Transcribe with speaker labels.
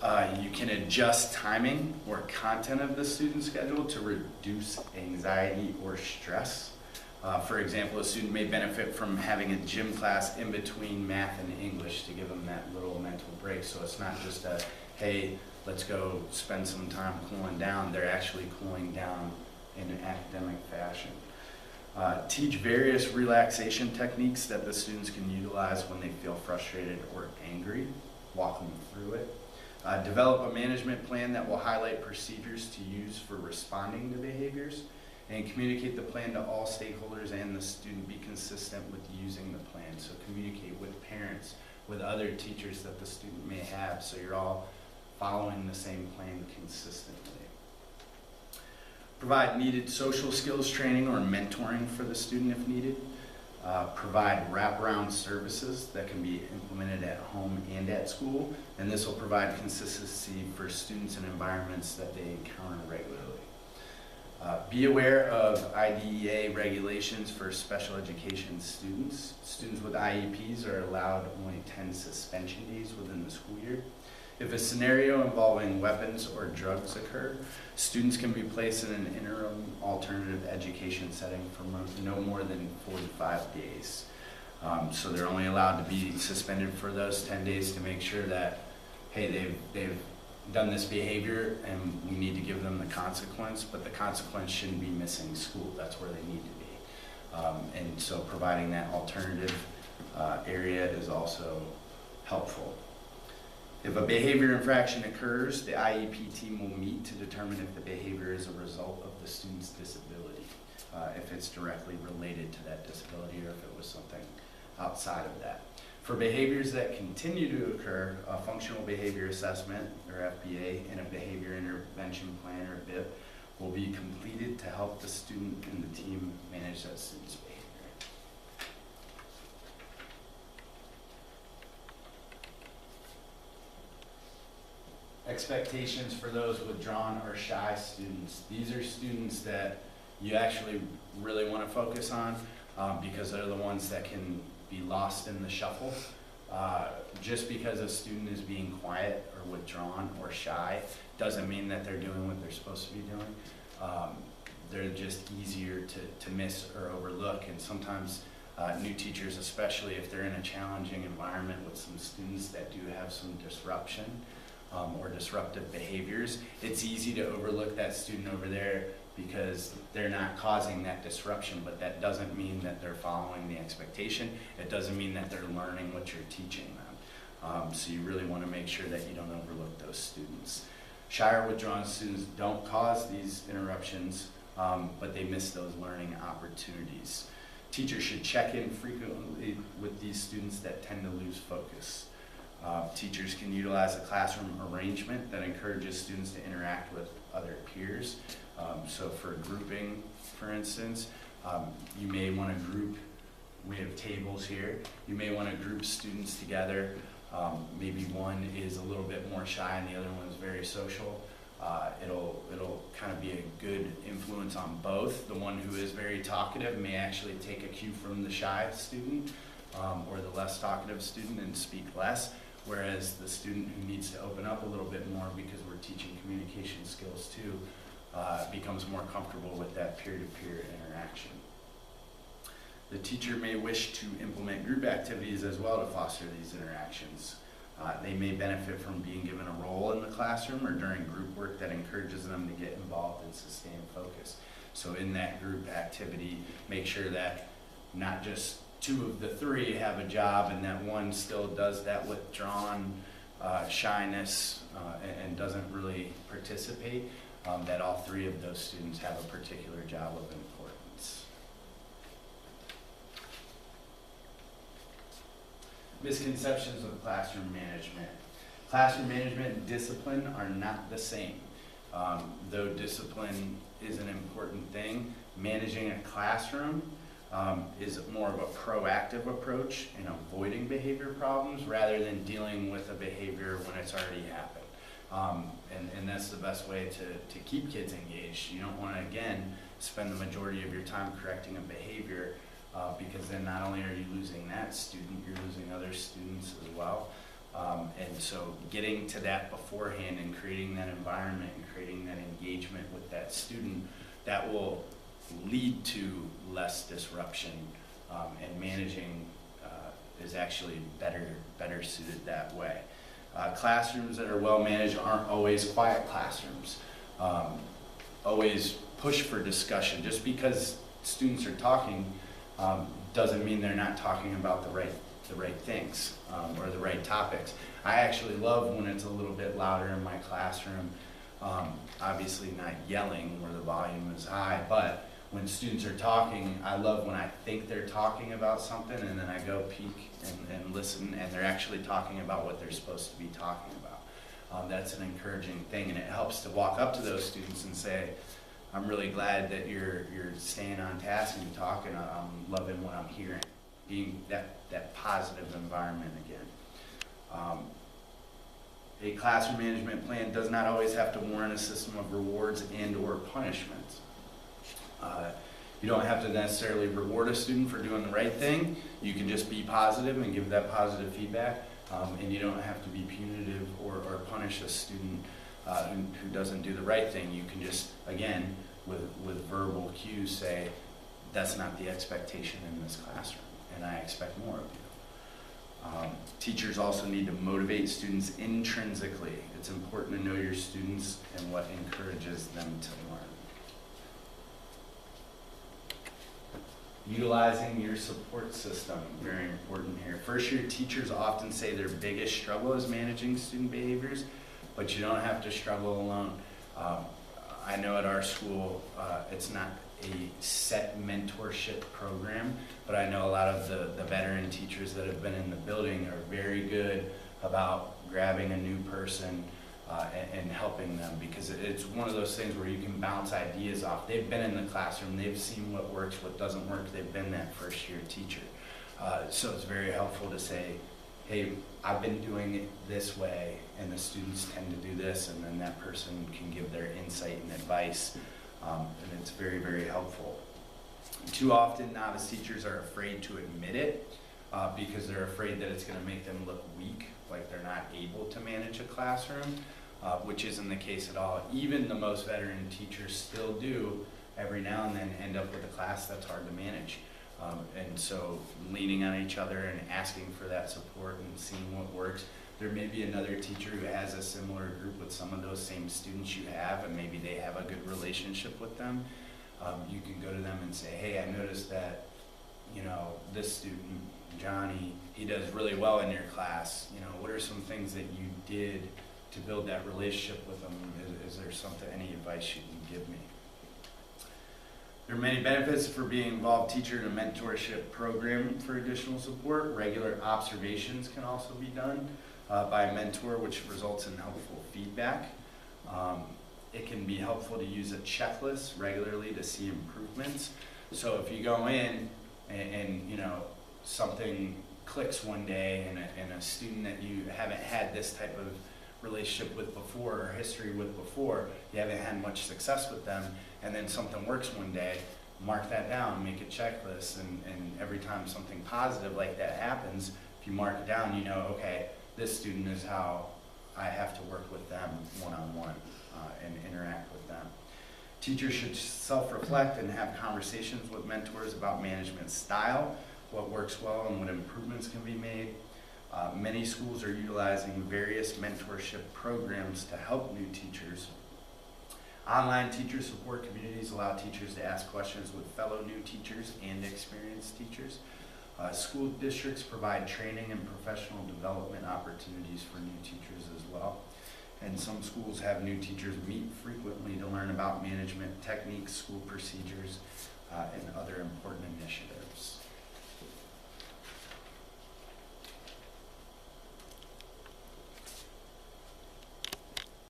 Speaker 1: You can adjust timing or content of the student schedule to reduce anxiety or stress. For example, a student may benefit from having a gym class in between math and English to give them that little mental break. So it's not just a, hey, let's go spend some time cooling down. They're actually cooling down in an academic fashion. Teach various relaxation techniques that the students can utilize when they feel frustrated or angry. Walk them through it. Develop a management plan that will highlight procedures to use for responding to behaviors, and communicate the plan to all stakeholders and the student. Be consistent with using the plan. So communicate with parents, with other teachers that the student may have, so you're all following the same plan consistently. Provide needed social skills training or mentoring for the student if needed. Provide wraparound services that can be implemented at home and at school, and this will provide consistency for students in environments that they encounter regularly. Be aware of IDEA regulations for special education students. Students with IEPs are allowed only 10 suspension days within the school year. If a scenario involving weapons or drugs occur, students can be placed in an interim alternative education setting for no more than 45 days. So they're only allowed to be suspended for those 10 days to make sure that, hey, they've done this behavior and we need to give them the consequence, but the consequence shouldn't be missing school. That's where they need to be. And so providing that alternative area is also helpful. If a behavior infraction occurs, the IEP team will meet to determine if the behavior is a result of the student's disability, if it's directly related to that disability or if it was something outside of that. For behaviors that continue to occur, a functional behavior assessment, or FBA, and a behavior intervention plan, or BIP, will be completed to help the student and the team manage that student's behavior. Expectations for those withdrawn or shy students. These are students that you actually really want to focus on because they're the ones that can be lost in the shuffle. Just because a student is being quiet or withdrawn or shy doesn't mean that they're doing what they're supposed to be doing. They're just easier to miss or overlook, and sometimes new teachers, especially if they're in a challenging environment with some students that do have some disruption or disruptive behaviors, it's easy to overlook that student over there because they're not causing that disruption, but that doesn't mean that they're following the expectation. It doesn't mean that they're learning what you're teaching them. So you really want to make sure that you don't overlook those students. Shy or withdrawn students don't cause these interruptions, but they miss those learning opportunities. Teachers should check in frequently with these students that tend to lose focus. Teachers can utilize a classroom arrangement that encourages students to interact with other peers. So for grouping, for instance, you may want to group, we have tables here, you may want to group students together. Maybe one is a little bit more shy and the other one is very social. It'll kind of be a good influence on both. The one who is very talkative may actually take a cue from the shy student or the less talkative student and speak less, whereas the student who needs to open up a little bit more because we're teaching communication skills too, becomes more comfortable with that peer-to-peer interaction. The teacher may wish to implement group activities as well to foster these interactions. They may benefit from being given a role in the classroom or during group work that encourages them to get involved and sustain focus. So in that group activity, make sure that not just two of the three have a job and that one still does that withdrawn shyness and doesn't really participate, that all three of those students have a particular job of importance. Misconceptions of classroom management. Classroom management and discipline are not the same. Though discipline is an important thing, managing a classroom is more of a proactive approach in avoiding behavior problems rather than dealing with a behavior when it's already happened. And that's the best way to keep kids engaged. You don't want to, again, spend the majority of your time correcting a behavior because then not only are you losing that student, you're losing other students as well. And so getting to that beforehand and creating that environment and creating that engagement with that student, that will lead to less disruption, and managing is actually better suited that way. Classrooms that are well managed aren't always quiet classrooms. Always push for discussion. Just because students are talking doesn't mean they're not talking about the right things or the right topics. I actually love when it's a little bit louder in my classroom. Obviously not yelling where the volume is high, but when students are talking, I love when I think they're talking about something and then I go peek and listen, and they're actually talking about what they're supposed to be talking about. That's an encouraging thing, and it helps to walk up to those students and say, I'm really glad that you're staying on task and talking. I'm loving what I'm hearing. Being that positive environment again. A classroom management plan does not always have to warrant a system of rewards and or punishments. You don't have to necessarily reward a student for doing the right thing. You can just be positive and give that positive feedback, and you don't have to be punitive or punish a student who doesn't do the right thing. You can just, again, with verbal cues say, that's not the expectation in this classroom, and I expect more of you. Teachers also need to motivate students intrinsically. It's important to know your students and what encourages them to learn. Utilizing your support system, very important here. First year teachers often say their biggest struggle is managing student behaviors, but you don't have to struggle alone. I know at our school, it's not a set mentorship program, but I know a lot of the veteran teachers that have been in the building are very good about grabbing a new person and helping them, because it's one of those things where you can bounce ideas off. They've been in the classroom, they've seen what works, what doesn't work, they've been that first year teacher. So it's very helpful to say, hey, I've been doing it this way, and the students tend to do this, and then that person can give their insight and advice, and it's very, very helpful. Too often, novice teachers are afraid to admit it because they're afraid that it's going to make them look weak, like they're not able to manage a classroom, which isn't the case at all. Even the most veteran teachers still do, every now and then, end up with a class that's hard to manage. And so leaning on each other and asking for that support and seeing what works. There may be another teacher who has a similar group with some of those same students you have, and maybe they have a good relationship with them. You can go to them and say, hey, I noticed that, this student, Johnny, he does really well in your class. What are some things that you did to build that relationship with them? Is there any advice you can give me? There are many benefits for being involved teacher in a mentorship program for additional support. Regular observations can also be done by a mentor, which results in helpful feedback. It can be helpful to use a checklist regularly to see improvements. So if you go in and something clicks one day and a student that you haven't had this type of relationship with before or history with before, you haven't had much success with them, and then something works one day, mark that down, make a checklist, and every time something positive like that happens, if you mark it down, okay, this student is how I have to work with them one-on-one and interact with them. Teachers should self-reflect and have conversations with mentors about management style, what works well and what improvements can be made. Many schools are utilizing various mentorship programs to help new teachers. Online teacher support communities allow teachers to ask questions with fellow new teachers and experienced teachers. School districts provide training and professional development opportunities for new teachers as well. And some schools have new teachers meet frequently to learn about management techniques, school procedures, and other important initiatives.